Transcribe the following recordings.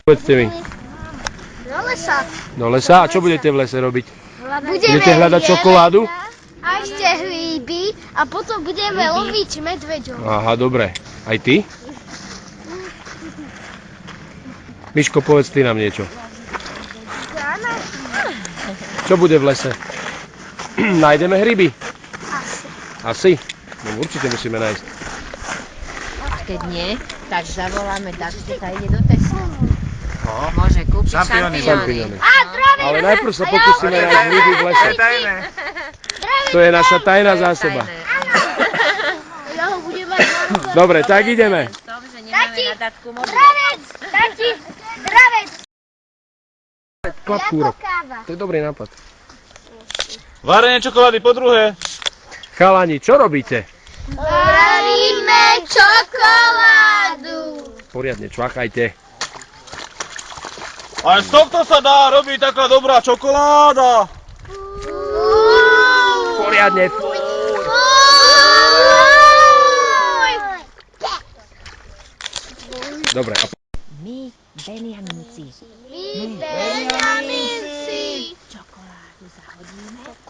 Povedzte mi. Do lesa. Do lesa? A čo budete v lese robiť? Budeme Budete hľadať čokoládu? a ešte hríby a potom budeme loviť medveďov. Aha, dobre. Aj ty? Miško, povedz ty nám niečo. Čo bude v lese? Nájdeme hryby? Asi. No určite musíme nájsť. Keď nie, tak zavoláme Dačku, tá ide do Tesla. Môže kúpiť šampióny. Ale najprv sa pokúsime nájsť hryby v lese. To je naša tajná zásoba. Dobre, tak ideme. Dravec! Klapkúrok. To je dobrý nápad. Varenie čokolády po druhé. Chalani, čo robíte? Varíme čokoládu. Poriadne čvakajte. Aj z tohto sa dá robiť taká dobrá čokoláda. Poriadne. Dobre. My, Benjaminci,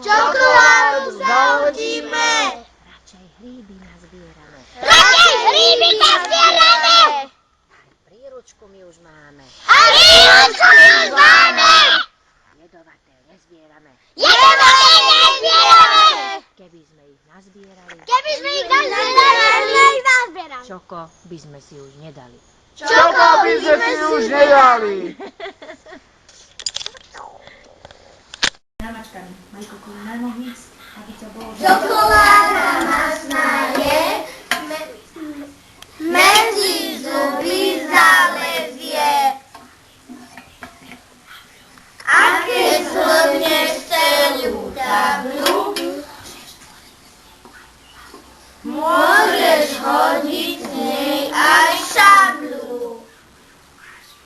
čokoládu zahodíme, radšej hríby nazbierame. Príručku my už máme. Jedovaté nezbierame. Keby sme ich nazbierali, čoko by sme si už nedali. Čoko by sme si už nedali. Namačkaný. Majko, koľko najmoh víc, aby to bolo... Čokoláda masná je, medzi zuby zalezie. A keď zhodneš celú tablu, môžeš hodiť z nej aj šablu.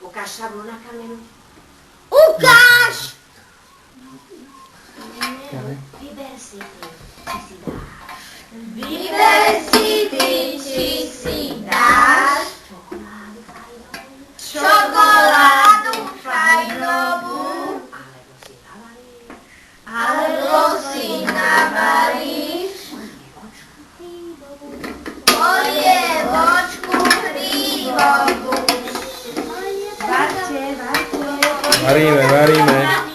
Ukáž šablu na kamenu. Ukáž! Vyber si ty, či si dáš. Vyber si ty, či si dáš čokoládu fajnovú, alebo si navaríš polievočku hríbovú. Varíme.